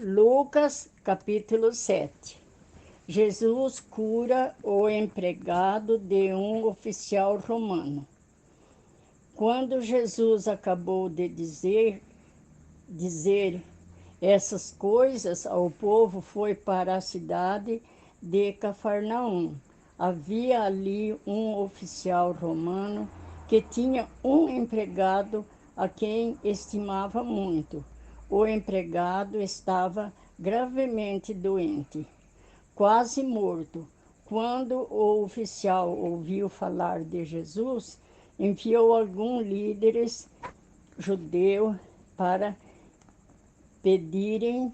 Lucas, capítulo 7. Jesus cura o empregado de um oficial romano. Quando Jesus acabou de dizer essas coisas ao povo, foi para a cidade de Cafarnaum. Havia ali um oficial romano que tinha um empregado a quem estimava muito. O empregado estava gravemente doente, quase morto. Quando o oficial ouviu falar de Jesus, enviou alguns líderes judeus para pedirem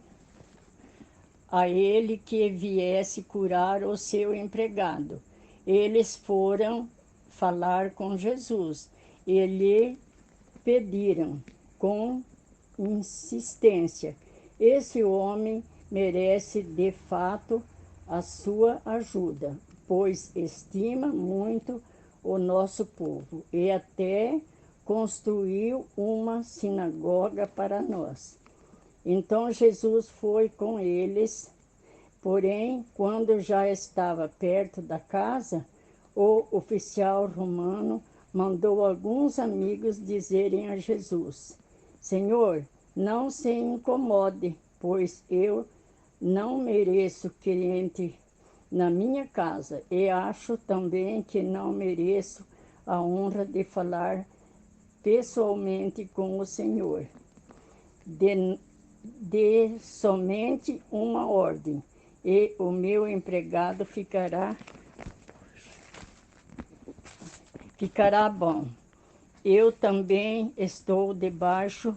a ele que viesse curar o seu empregado. Eles foram falar com Jesus e lhe pediram com insistência: esse homem merece de fato a sua ajuda, pois estima muito o nosso povo e até construiu uma sinagoga para nós. Então Jesus foi com eles, porém, quando já estava perto da casa, o oficial romano mandou alguns amigos dizerem a Jesus: Senhor, não se incomode, pois eu não mereço que entre na minha casa, e acho também que não mereço a honra de falar pessoalmente com o Senhor. Dê somente uma ordem, e o meu empregado ficará bom. Eu também estou debaixo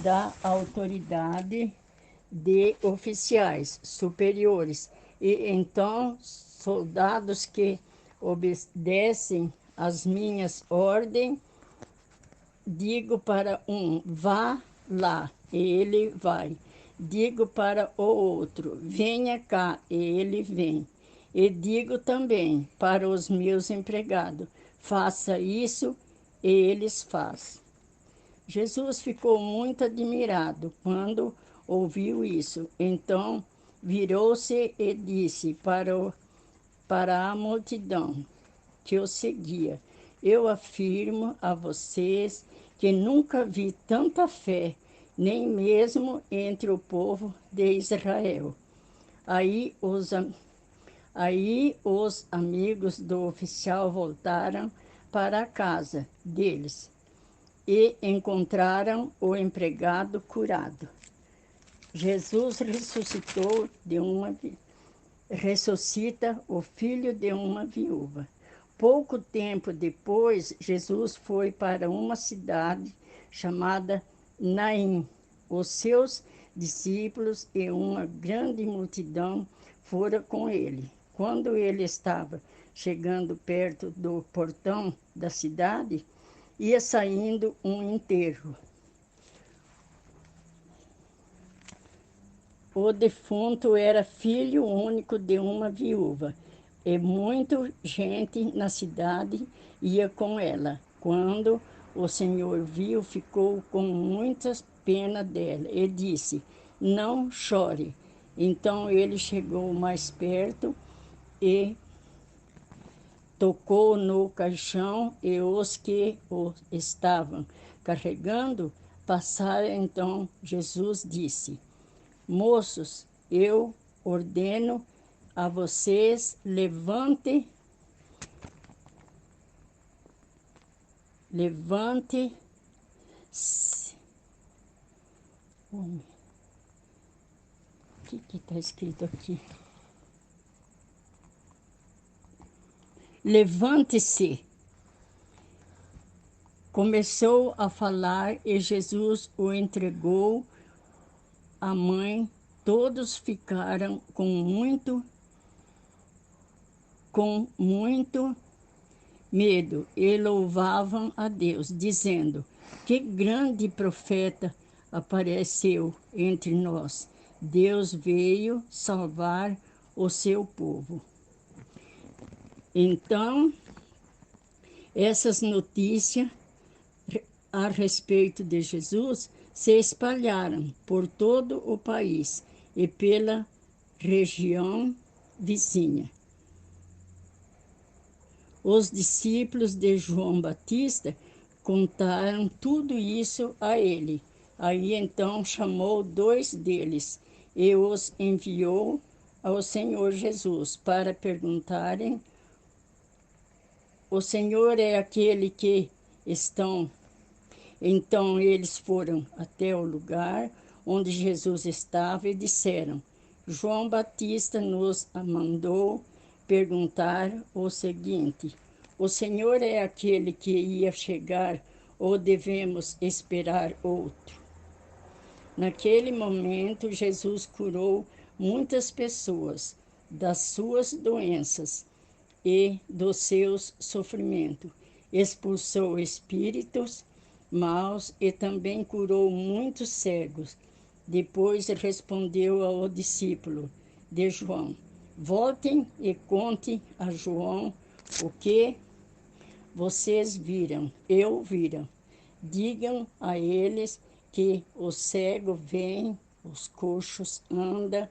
da autoridade de oficiais superiores, e então soldados que obedecem às minhas ordens. Digo para um: vá lá, e ele vai. Digo para o outro: venha cá, e ele vem. E digo também para os meus empregados: faça isso, e eles fazem. Jesus ficou muito admirado quando ouviu isso. Então virou-se e disse para a multidão que o seguia: eu afirmo a vocês que nunca vi tanta fé, nem mesmo entre o povo de Israel. Aí os amigos do oficial voltaram para a casa deles e encontraram o empregado curado. Jesus ressuscita o filho de uma viúva. Pouco tempo depois, Jesus foi para uma cidade chamada Naim. Os seus discípulos e uma grande multidão foram com ele. Quando ele estava chegando perto do portão da cidade, ia saindo um enterro. O defunto era filho único de uma viúva, e muita gente na cidade ia com ela. Quando o Senhor viu, ficou com muita pena dela e disse: não chore. Então ele chegou mais perto e tocou no caixão, e os que o estavam carregando passaram. Então Jesus disse: moços, eu ordeno a vocês, levante-se O que está escrito aqui? Levante-se. Começou a falar e Jesus o entregou à mãe. Todos ficaram com muito medo e louvavam a Deus, dizendo: que grande profeta apareceu entre nós. Deus veio salvar o seu povo. Então, essas notícias a respeito de Jesus se espalharam por todo o país e pela região vizinha. Os discípulos de João Batista contaram tudo isso a ele. Aí então chamou 2 deles e os enviou ao Senhor Jesus para perguntarem: o Senhor é aquele que estão? Então eles foram até o lugar onde Jesus estava e disseram: João Batista nos mandou perguntar o seguinte: o Senhor é aquele que ia chegar ou devemos esperar outro? Naquele momento, Jesus curou muitas pessoas das suas doenças e dos seus sofrimentos, expulsou espíritos maus e também curou muitos cegos. Depois respondeu ao discípulo de João: voltem e contem a João o que vocês viram. Digam a eles que o cego vem, os coxos andam,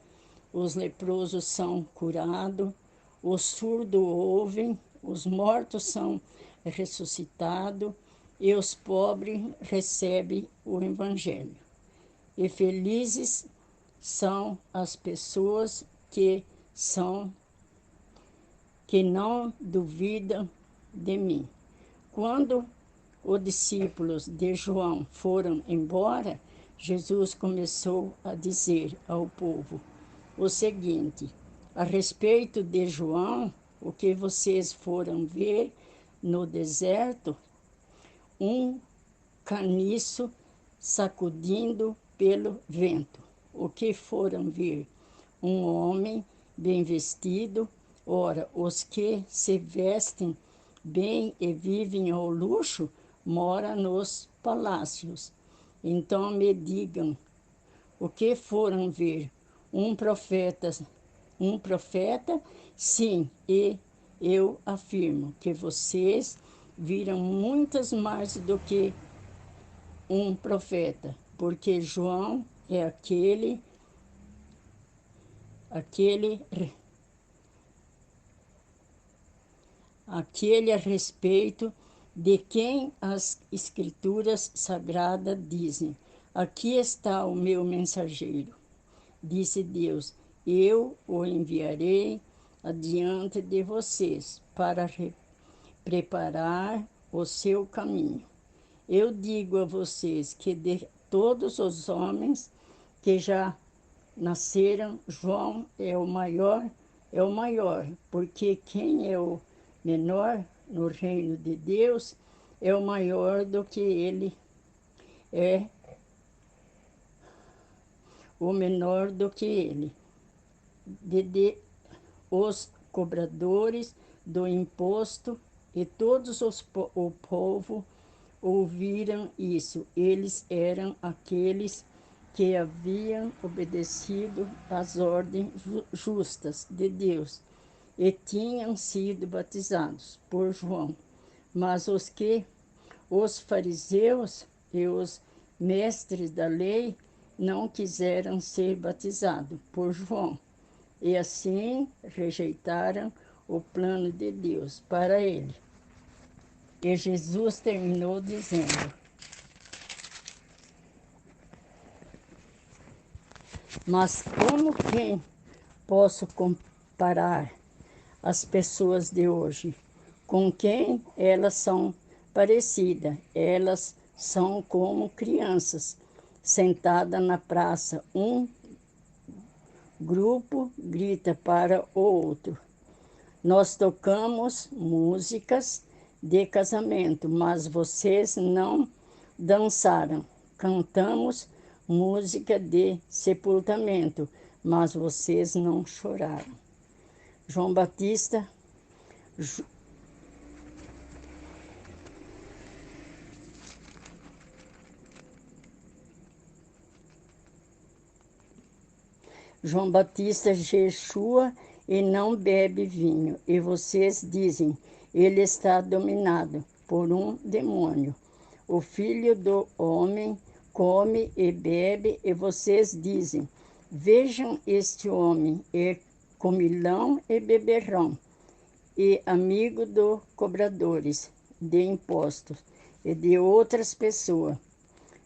os leprosos são curados, os surdos ouvem, os mortos são ressuscitados e os pobres recebem o Evangelho. E felizes são as pessoas que não duvidam de mim. Quando os discípulos de João foram embora, Jesus começou a dizer ao povo o seguinte: a respeito de João, o que vocês foram ver no deserto, um caniço sacudindo pelo vento. O que foram ver? Um homem bem vestido. Ora, os que se vestem bem e vivem ao luxo moram nos palácios. Então me digam, o que foram ver? Um profeta? Sim, e eu afirmo que vocês viram muitas mais do que um profeta, porque João é aquele a respeito de quem as Escrituras Sagradas dizem: aqui está o meu mensageiro, disse Deus, eu o enviarei adiante de vocês para preparar o seu caminho. Eu digo a vocês que de todos os homens que já nasceram, João é o maior, porque quem é o menor no reino de Deus é o maior do que ele, é o menor do que ele. Os cobradores do imposto e todos o povo ouviram isso. Eles eram aqueles que haviam obedecido às ordens justas de Deus e tinham sido batizados por João. Mas os fariseus e os mestres da lei não quiseram ser batizados por João, e assim rejeitaram o plano de Deus para ele. E Jesus terminou dizendo: mas como quem posso comparar as pessoas de hoje com quem elas são parecidas? Elas são como crianças sentadas na praça. Um grupo grita para o outro: nós tocamos músicas de casamento, mas vocês não dançaram. Cantamos música de sepultamento, mas vocês não choraram. João Batista, jejua e não bebe vinho, e vocês dizem: ele está dominado por um demônio. O Filho do Homem come e bebe, e vocês dizem: vejam este homem, é comilão e beberrão, e amigo dos cobradores de impostos e de outras pessoas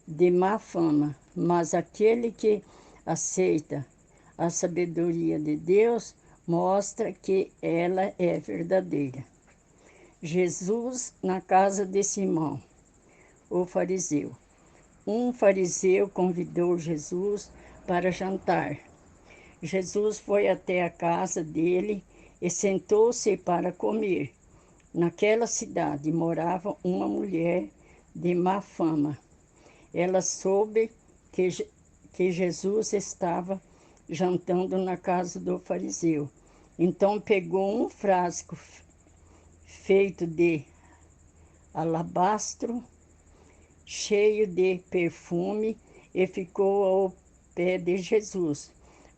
de má fama. Mas aquele que aceita a sabedoria de Deus mostra que ela é verdadeira. Jesus na casa de Simão, o fariseu. Um fariseu convidou Jesus para jantar. Jesus foi até a casa dele e sentou-se para comer. Naquela cidade morava uma mulher de má fama. Ela soube que Jesus estava jantando na casa do fariseu. Então pegou um frasco feito de alabastro, cheio de perfume, e ficou ao pé de Jesus.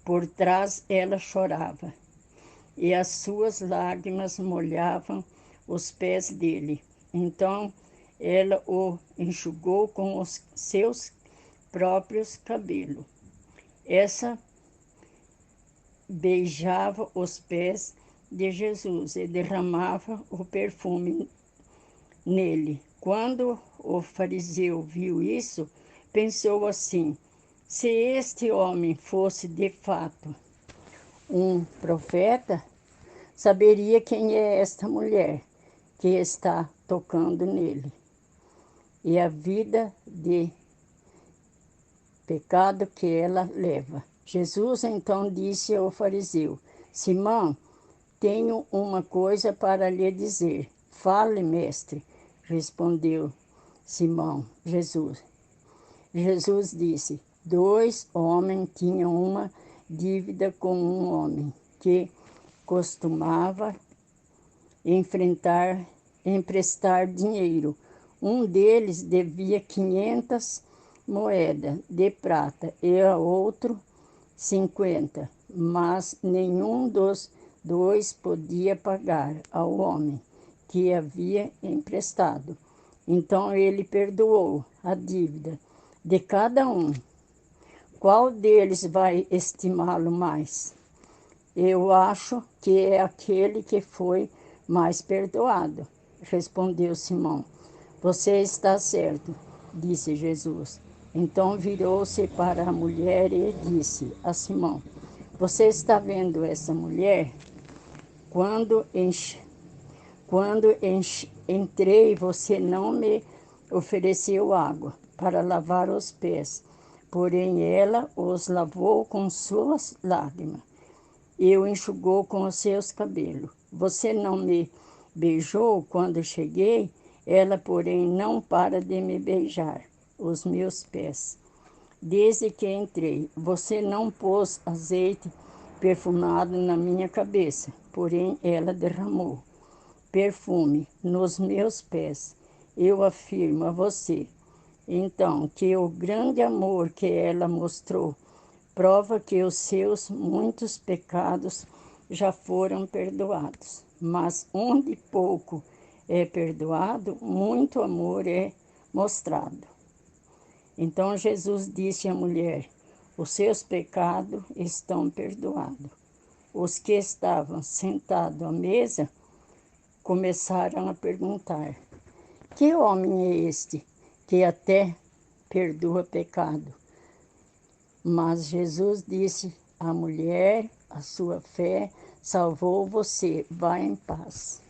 Por trás ela chorava, e as suas lágrimas molhavam os pés dele. Então ela o enxugou com os seus próprios cabelos. Essa beijava os pés de Jesus e derramava o perfume nele. Quando o fariseu viu isso, pensou assim: se este homem fosse de fato um profeta, saberia quem é esta mulher que está tocando nele, e a vida de pecado que ela leva. Jesus então disse ao fariseu: Simão, tenho uma coisa para lhe dizer. Fale, mestre, respondeu Simão. Jesus disse: 2 homens tinham uma dívida com um homem que costumava emprestar dinheiro. Um deles devia 500 moedas de prata e a outro 50, mas nenhum dos 2 podia pagar ao homem que havia emprestado. Então ele perdoou a dívida de cada um. Qual deles vai estimá-lo mais? Eu acho que é aquele que foi mais perdoado, respondeu Simão. Você está certo, disse Jesus. Então virou-se para a mulher e disse a Simão: você está vendo essa mulher? Quando entrei, você não me ofereceu água para lavar os pés, porém ela os lavou com suas lágrimas e o enxugou com os seus cabelos. Você não me beijou quando cheguei, ela, porém, não para de me beijar os meus pés. Desde que entrei, você não pôs azeite perfumado na minha cabeça, porém ela derramou perfume nos meus pés. Eu afirmo a você, então, que o grande amor que ela mostrou prova que os seus muitos pecados já foram perdoados. Mas onde pouco é perdoado, muito amor é mostrado. Então Jesus disse à mulher: os seus pecados estão perdoados. Os que estavam sentados à mesa começaram a perguntar: que homem é este que até perdoa pecado? Mas Jesus disse à mulher: a sua fé salvou você, vá em paz.